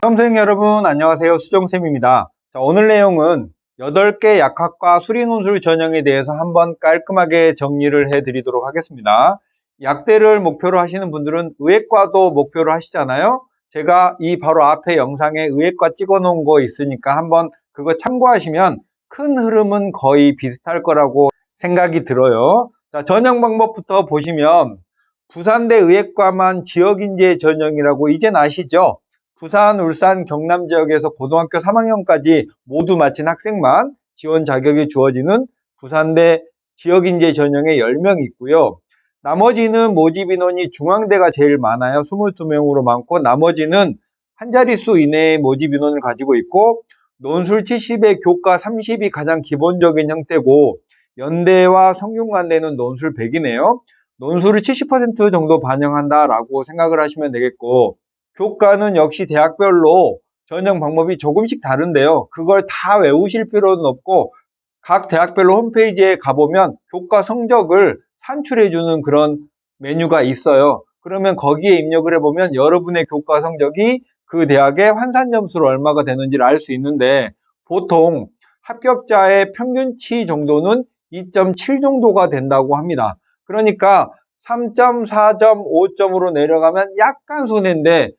수험생 여러분 안녕하세요. 수정쌤입니다. 자, 오늘 내용은 8개 약학과 수리논술 전형에 대해서 한번 깔끔하게 정리를 해드리도록 하겠습니다. 약대를 목표로 하시는 분들은 의학과도 목표로 하시잖아요. 제가 이 바로 앞에 영상에 의학과 찍어 놓은 거 있으니까 한번 그거 참고하시면 큰 흐름은 거의 비슷할 거라고 생각이 들어요. 자, 전형 방법부터 보시면 부산대 의학과만 지역인재 전형이라고 이젠 아시죠? 부산, 울산, 경남 지역에서 고등학교 3학년까지 모두 마친 학생만 지원 자격이 주어지는 부산대 지역인재 전형에 10명 있고요. 나머지는 모집 인원이 중앙대가 제일 많아요. 22명으로 많고 나머지는 한 자릿수 이내의 모집 인원을 가지고 있고 논술 70에 교과 30이 가장 기본적인 형태고 연대와 성균관대는 논술 100이네요. 논술을 70% 정도 반영한다라고 생각을 하시면 되겠고 교과는 역시 대학별로 전형 방법이 조금씩 다른데요. 그걸 다 외우실 필요는 없고 각 대학별로 홈페이지에 가보면 교과 성적을 산출해주는 그런 메뉴가 있어요. 그러면 거기에 입력을 해보면 여러분의 교과 성적이 그 대학의 환산 점수로 얼마가 되는지를 알 수 있는데 보통 합격자의 평균치 정도는 2.7 정도가 된다고 합니다. 그러니까 3점, 4점, 5점으로 내려가면 약간 손해인데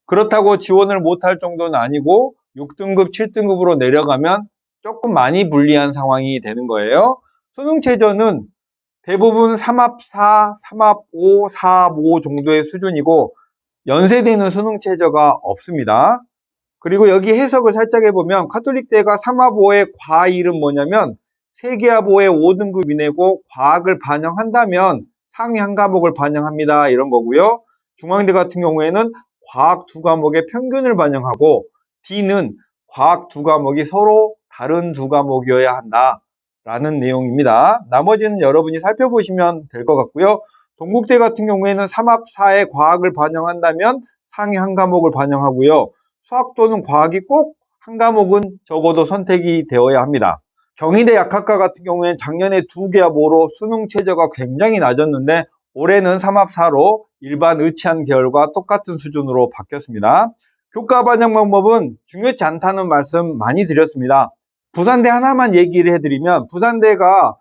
그렇다고 지원을 못할 정도는 아니고 6등급, 7등급으로 내려가면 조금 많이 불리한 상황이 되는 거예요. 수능 최저는 대부분 3합 4, 3합 5, 4합 5 정도의 수준이고 연세대는 수능 최저가 없습니다. 그리고 여기 해석을 살짝 해보면 카톨릭대가 3합 5의 과일은 뭐냐면 세계합 5의 5등급 이내고 과학을 반영한다면 상위 한 과목을 반영합니다. 이런 거고요. 중앙대 같은 경우에는 과학 두 과목의 평균을 반영하고 D는 과학 두 과목이 서로 다른 두 과목이어야 한다 라는 내용입니다. 나머지는 여러분이 살펴보시면 될 것 같고요. 동국대 같은 경우에는 3합 4의 과학을 반영한다면 상위 한 과목을 반영하고요. 수학 또는 과학이 꼭 한 과목은 적어도 선택이 되어야 합니다. 경희대 약학과 같은 경우에는 작년에 2개합 5로 수능 최저가 굉장히 낮았는데 올해는 3합 4로 일반 의치한 계열과 똑같은 수준으로 바뀌었습니다. 교과 반영 방법은 중요치 않다는 말씀 많이 드렸습니다. 부산대 하나만 얘기를 해드리면 부산대가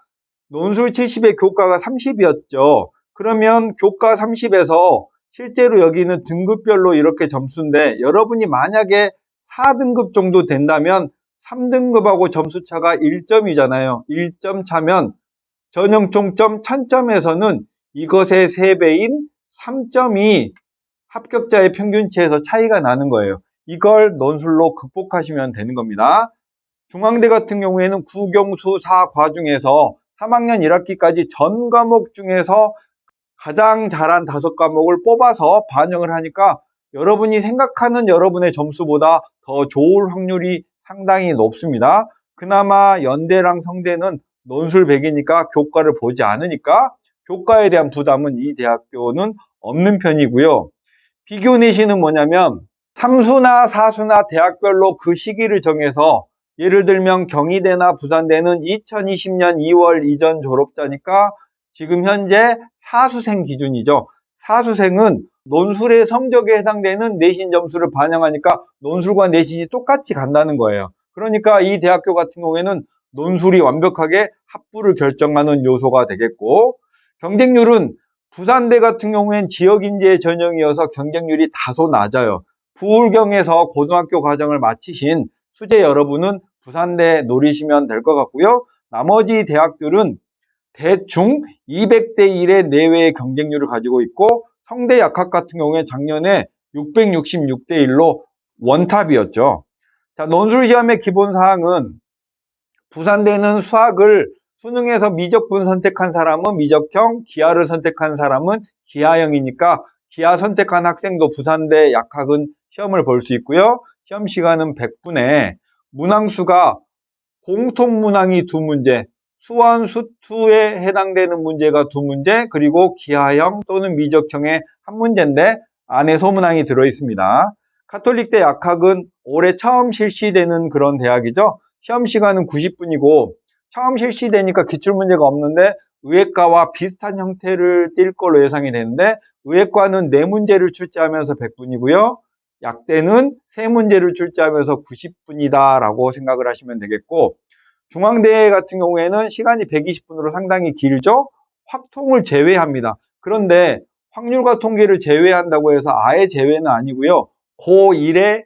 논술 70에 교과가 30이었죠. 그러면 교과 30에서 실제로 여기는 등급별로 이렇게 점수인데 여러분이 만약에 4등급 정도 된다면 3등급하고 점수 차가 1점이잖아요. 1점 차면 전형 총점 1000점에서는 이것의 3배인 3점이 합격자의 평균치에서 차이가 나는 거예요. 이걸 논술로 극복하시면 되는 겁니다. 중앙대 같은 경우에는 국영수 4과 중에서 3학년 1학기까지 전 과목 중에서 가장 잘한 5과목을 뽑아서 반영을 하니까 여러분이 생각하는 여러분의 점수보다 더 좋을 확률이 상당히 높습니다. 그나마 연대랑 성대는 논술 100이니까 교과를 보지 않으니까 교과에 대한 부담은 이 대학교는 없는 편이고요. 비교 내시는 뭐냐면 3수나 4수나 대학별로 그 시기를 정해서 예를 들면 경희대나 부산대는 2020년 2월 이전 졸업자니까 지금 현재 4수생 기준이죠. 4수생은 논술의 성적에 해당되는 내신 점수를 반영하니까 논술과 내신이 똑같이 간다는 거예요. 그러니까 이 대학교 같은 경우에는 논술이 완벽하게 합부를 결정하는 요소가 되겠고 경쟁률은 부산대 같은 경우엔 지역인재 전형이어서 경쟁률이 다소 낮아요. 부울경에서 고등학교 과정을 마치신 수재 여러분은 부산대 노리시면 될 것 같고요. 나머지 대학들은 대충 200대 1의 내외의 경쟁률을 가지고 있고 성대 약학 같은 경우에 작년에 666대 1로 원탑이었죠. 자, 논술 시험의 기본 사항은 부산대는 수학을 수능에서 미적분 선택한 사람은 미적형, 기하를 선택한 사람은 기하형이니까 기하 선택한 학생도 부산대 약학은 시험을 볼 수 있고요. 시험 시간은 100분에 문항수가 공통문항이 2문제, 수원, 수투에 해당되는 문제가 2문제, 그리고 기하형 또는 미적형의 1문제인데 안에 소문항이 들어있습니다. 카톨릭대 약학은 올해 처음 실시되는 그런 대학이죠. 시험 시간은 90분이고 처음 실시되니까 기출문제가 없는데 의학과와 비슷한 형태를 띌 걸로 예상이 되는데 의학과는 4문제를 출제하면서 100분이고요. 약대는 3문제를 출제하면서 90분이다 라고 생각을 하시면 되겠고, 중앙대 같은 경우에는 시간이 120분으로 상당히 길죠? 확통을 제외합니다. 그런데 확률과 통계를 제외한다고 해서 아예 제외는 아니고요. 고1의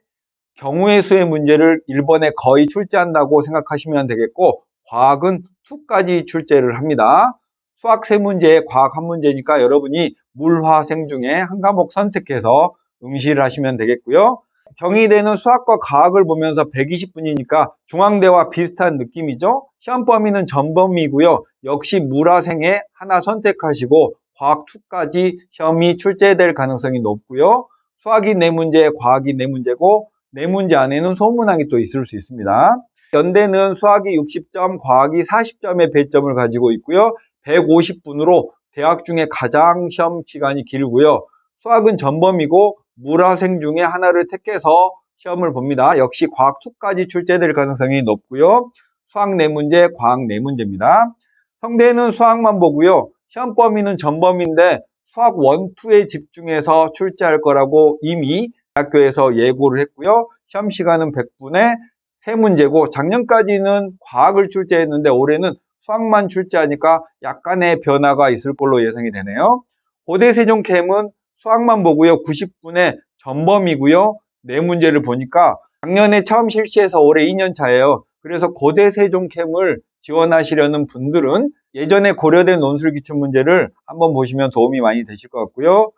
경우의 수의 문제를 1번에 거의 출제한다고 생각하시면 되겠고, 과학은 2까지 출제를 합니다. 수학 3문제, 과학 1문제니까 여러분이 물, 화, 생 중에 한 과목 선택해서 응시를 하시면 되겠고요. 경희대는 수학과 과학을 보면서 120분이니까 중앙대와 비슷한 느낌이죠. 시험 범위는 전범위고요. 역시 물화생에 하나 선택하시고 과학 2까지 시험이 출제될 가능성이 높고요. 수학이 4문제, 과학이 4문제고 4문제 안에는 소문항이 또 있을 수 있습니다. 연대는 수학이 60점, 과학이 40점의 배점을 가지고 있고요. 150분으로 대학 중에 가장 시험 기간이 길고요. 수학은 전범이고 물화생 중에 하나를 택해서 시험을 봅니다. 역시 과학 2까지 출제될 가능성이 높고요. 수학 4문제, 과학 4문제입니다. 성대는 수학만 보고요. 시험 범위는 전범인데 수학 1, 2에 집중해서 출제할 거라고 이미 학교에서 예고를 했고요. 시험 시간은 100분에 3문제고 작년까지는 과학을 출제했는데 올해는 수학만 출제하니까 약간의 변화가 있을 걸로 예상이 되네요. 고대 세종캠은 수학만 보고요. 90분에 전범이고요. 4문제를 보니까 작년에 처음 실시해서 올해 2년 차예요. 그래서 고대 세종캠을 지원하시려는 분들은 예전에 고려된 논술기출문제를 한번 보시면 도움이 많이 되실 것 같고요.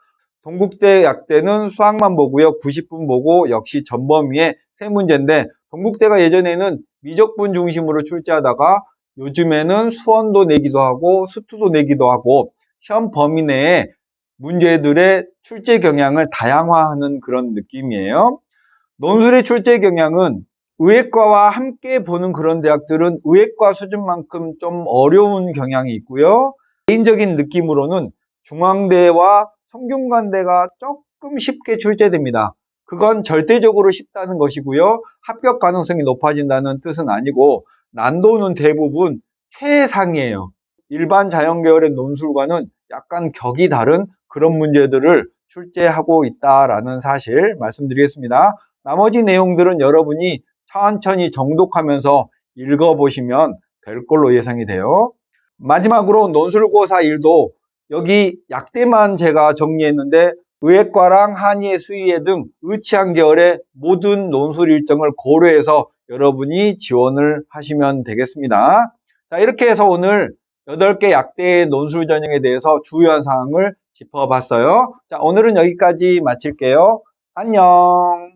동국대 약대는 수학만 보고요. 90분 보고 역시 전범위의 3문제인데 동국대가 예전에는 미적분 중심으로 출제하다가 요즘에는 수원도 내기도 하고 수투도 내기도 하고 시험 범위 내에 문제들의 출제 경향을 다양화하는 그런 느낌이에요. 논술의 출제 경향은 의예과와 함께 보는 그런 대학들은 의예과 수준만큼 좀 어려운 경향이 있고요. 개인적인 느낌으로는 중앙대와 성균관대가 조금 쉽게 출제됩니다. 그건 절대적으로 쉽다는 것이고요. 합격 가능성이 높아진다는 뜻은 아니고 난도는 대부분 최상이에요. 일반 자연계열의 논술과는 약간 격이 다른 그런 문제들을 출제하고 있다라는 사실 말씀드리겠습니다. 나머지 내용들은 여러분이 천천히 정독하면서 읽어보시면 될 걸로 예상이 돼요. 마지막으로 논술고사 1도 여기 약대만 제가 정리했는데 의예과랑 한의예, 수의예 등 의치한 계열의 모든 논술 일정을 고려해서 여러분이 지원을 하시면 되겠습니다. 자, 이렇게 해서 오늘 8개 약대의 논술 전형에 대해서 주요한 사항을 짚어봤어요. 자, 오늘은 여기까지 마칠게요. 안녕.